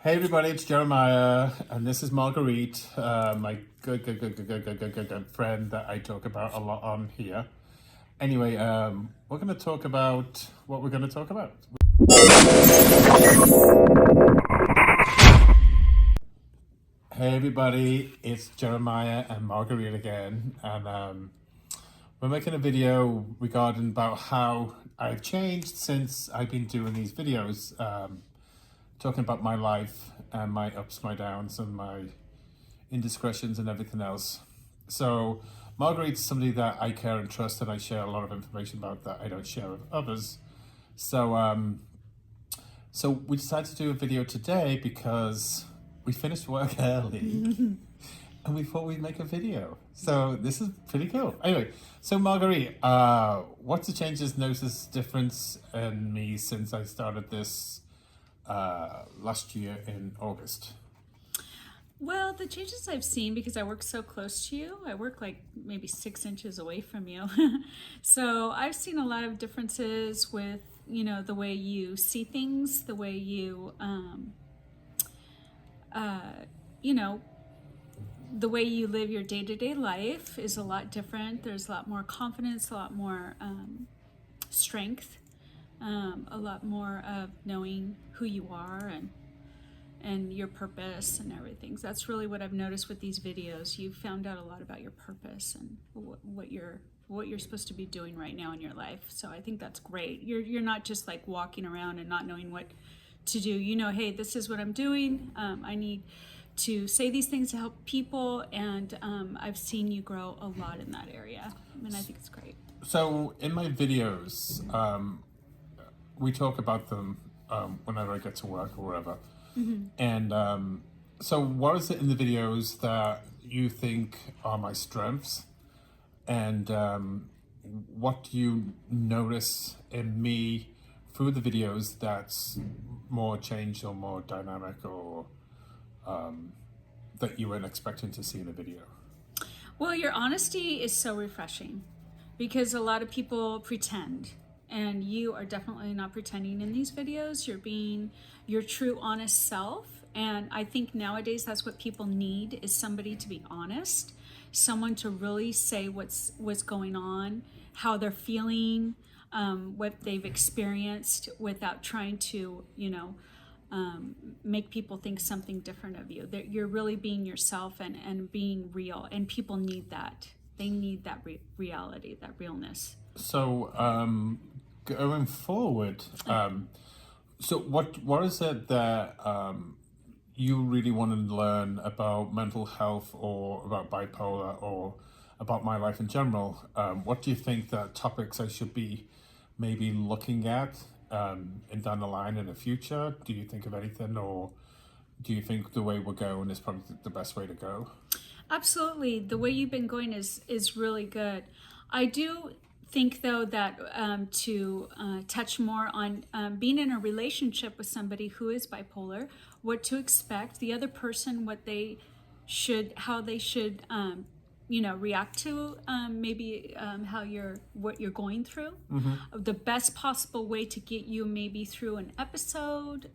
Hey everybody, it's Jeremiah, and this is Marguerite, my good friend that I talk about a lot on here. Anyway, we're going to talk about what we're going to talk about. Hey everybody, it's Jeremiah and Marguerite again, and we're making a video regarding about how I've changed since I've been doing these videos. Talking about my life and my ups, my downs, and my indiscretions and everything else. So Marguerite's somebody that I care and trust, and I share a lot of information about that I don't share with others. So so we decided to do a video today because we finished work early and we thought we'd make a video. So this is pretty cool. Anyway, so Marguerite, what's the changes, notice difference in me since I started this last year in August? Well, the changes I've seen, because I work so close to you, I work like maybe 6 inches away from you. So I've seen a lot of differences with, the way you see things, the way you, the way you live your day-to-day life is a lot different. There's a lot more confidence, a lot more strength. A lot more of knowing who you are and your purpose and everything. So that's really what I've noticed with these videos. You've found out a lot about your purpose and what you're supposed to be doing right now in your life. So I think that's great. You're not just like walking around and not knowing what to do. Hey, this is what I'm doing. I need to say these things to help people, and I've seen you grow a lot in that area, and I think it's great. So in my videos, we talk about them whenever I get to work or wherever. Mm-hmm. And so what is it in the videos that you think are my strengths? And what do you notice in me through the videos that's more changed or more dynamic, or that you weren't expecting to see in a video? Well, your honesty is so refreshing, because a lot of people pretend. And you are definitely not pretending in these videos. You're being your true, honest self. And I think nowadays that's what people need, is somebody to be honest, someone to really say what's going on, how they're feeling, what they've experienced, without trying to, make people think something different of you. That you're really being yourself and being real. And people need that. They need that reality, that realness. So, going forward, so what is it that you really want to learn about mental health, or about bipolar, or about my life in general? What do you think that topics I should be maybe looking at and down the line in the future? Do you think of anything, or do you think the way we're going is probably the best way to go? Absolutely. The way you've been going is really good. I do think, though, that to touch more on being in a relationship with somebody who is bipolar, what to expect, the other person, how they should, react to maybe what you're going through. Mm-hmm. The best possible way to get you maybe through an episode.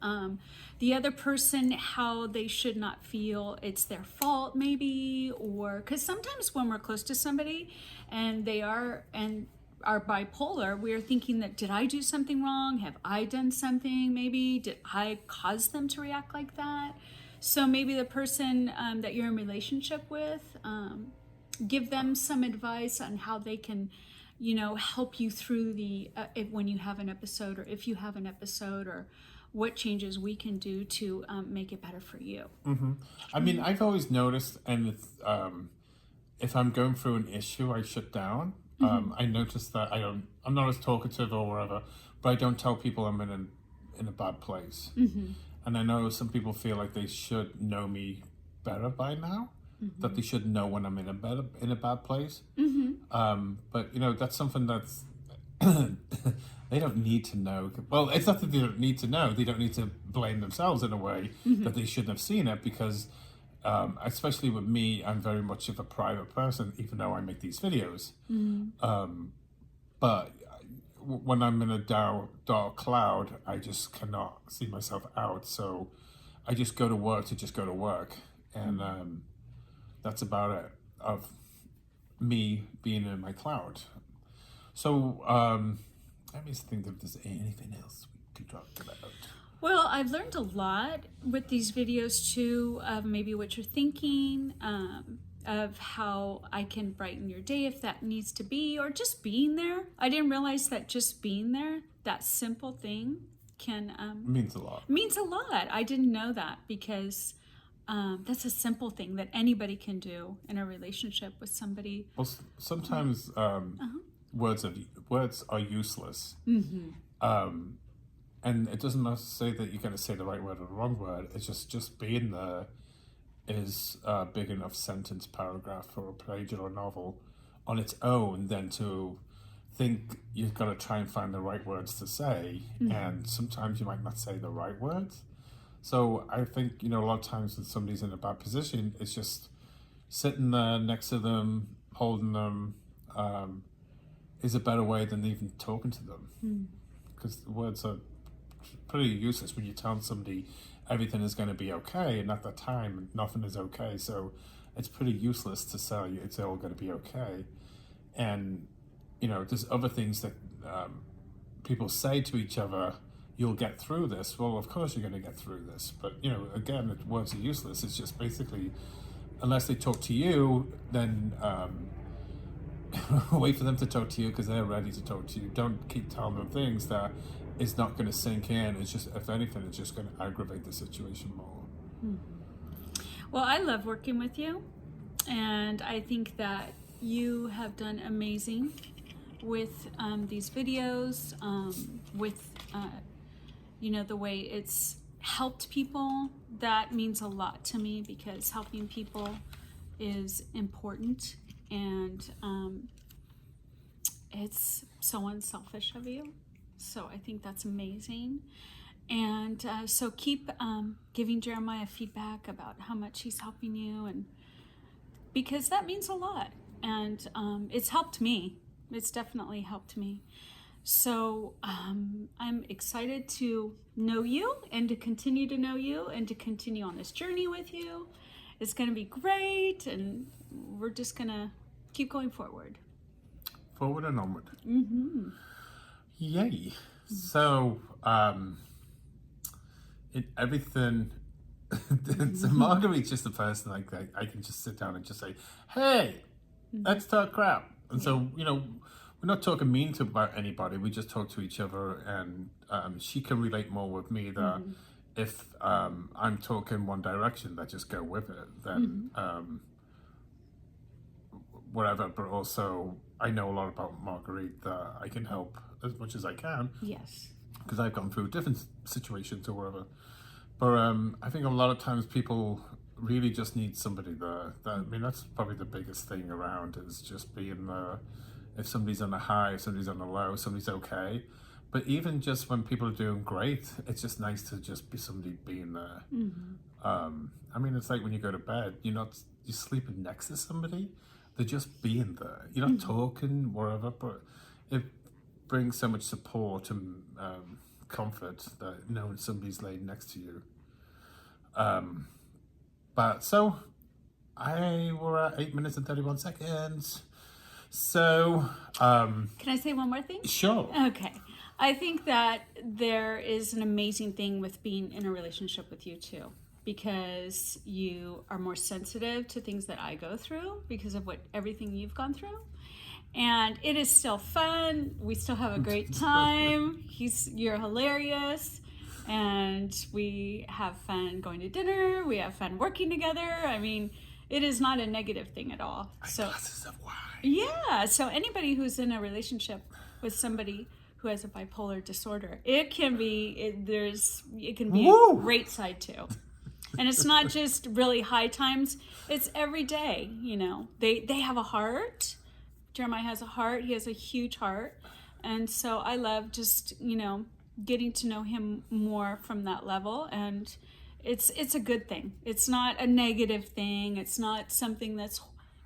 The other person, how they should not feel it's their fault, maybe, or because sometimes when we're close to somebody and they are bipolar, we're thinking that, did I do something wrong? Have I done something? Maybe did I cause them to react like that? So maybe the person that you're in relationship with, give them some advice on how they can, help you through when you have an episode, or if you have an episode, or what changes we can do to make it better for you. Mm-hmm. I mean, I've always noticed, and if I'm going through an issue, I shut down. Mm-hmm. I noticed that I'm not as talkative or whatever, but I don't tell people I'm in a bad place. Mm-hmm. And I know some people feel like they should know me better by now, mm-hmm. that they should know when I'm in a bad place. Mm-hmm. But that's something that's they don't need to know. Well, it's not that they don't need to know. They don't need to blame themselves in a way, mm-hmm. that they shouldn't have seen it, because especially with me, I'm very much of a private person, even though I make these videos. Mm-hmm. But when I'm in a dark cloud, I just cannot see myself out. So I just go to work to just go to work, and that's about it of me being in my cloud. So let me think if there's anything else we could talk about. Well, I've learned a lot with these videos too, of maybe what you're thinking, of how I can brighten your day if that needs to be, or just being there. I didn't realize that just being there, that simple thing, can Means a lot. means a lot. I didn't know that, because that's a simple thing that anybody can do in a relationship with somebody. Well, sometimes words are useless. And it doesn't say that you're going to say the right word or the wrong word. It's just being there is a big enough sentence, paragraph, or a page or a novel on its own than to think you've got to try and find the right words to say. And sometimes you might not say the right words. So I think, a lot of times when somebody's in a bad position, it's just sitting there next to them, holding them, is a better way than even talking to them. Because words are pretty useless when you tell somebody everything is going to be okay, and at that time nothing is okay. So it's pretty useless to say it's all going to be okay. And there's other things that people say to each other. You'll get through this. Well, of course you're going to get through this. But again, words are useless. It's just basically, unless they talk to you, then wait for them to talk to you because they're ready to talk to you. Don't keep telling them things that is not going to sink in. It's just, if anything, it's just going to aggravate the situation more. Well, I love working with you, and I think that you have done amazing with these videos, with the way it's helped people. That means a lot to me, because helping people is important, and it's so unselfish of you. So I think that's amazing. And so keep giving Jeremiah feedback about how much he's helping you, and because that means a lot. And it's helped me. It's definitely helped me. So I'm excited to know you, and to continue to know you, and to continue on this journey with you. It's going to be great, and we're just going to keep going forward. Forward and onward. Yay. So, everything, so Marguerite's just the person I can just sit down and just say, hey, let's talk crap. And so, we're not talking mean to about anybody. We just talk to each other, and she can relate more with me that if I'm talking one direction, that just go with it, then whatever. But also, I know a lot about Marguerite that I can help as much as I can. Yes. Because I've gone through different situations or whatever. But I think a lot of times people really just need somebody there. That's probably the biggest thing around, is just being there. If somebody's on a high, if somebody's on a low, somebody's okay. But even just when people are doing great, it's just nice to just be somebody being there. It's like when you go to bed, you're sleeping next to somebody. They're just being there. You're not talking, whatever, but it brings so much support and comfort that knowing somebody's laid next to you. But so we're at 8 minutes and 31 seconds. So Can I say one more thing? Sure. Okay. I think that there is an amazing thing with being in a relationship with you too, because you are more sensitive to things that I go through because of everything you've gone through. And it is still fun. We still have a great time. You're hilarious. And we have fun going to dinner. We have fun working together. It is not a negative thing at all. Glasses of wine. Yeah. So anybody who's in a relationship with somebody who has a bipolar disorder, it can be Woo! a great side too. And it's not just really high times. It's every day. They have a heart. Jeremiah has a heart. He has a huge heart. And so I love just, getting to know him more from that level. And it's a good thing. It's not a negative thing. It's not something that's,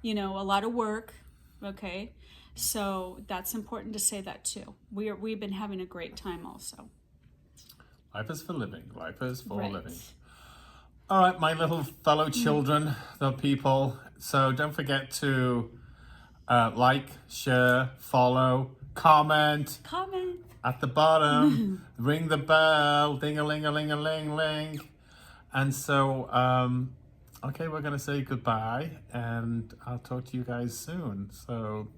a lot of work. Okay. So that's important to say that too. We've been having a great time also. Life is for living. Life is for living. All right, my little fellow children, the people. So don't forget to like, share, follow, comment Comment. at the bottom, ring the bell, ding-a-ling-a-ling-a-ling-ling. And so, okay, we're going to say goodbye, and I'll talk to you guys soon. So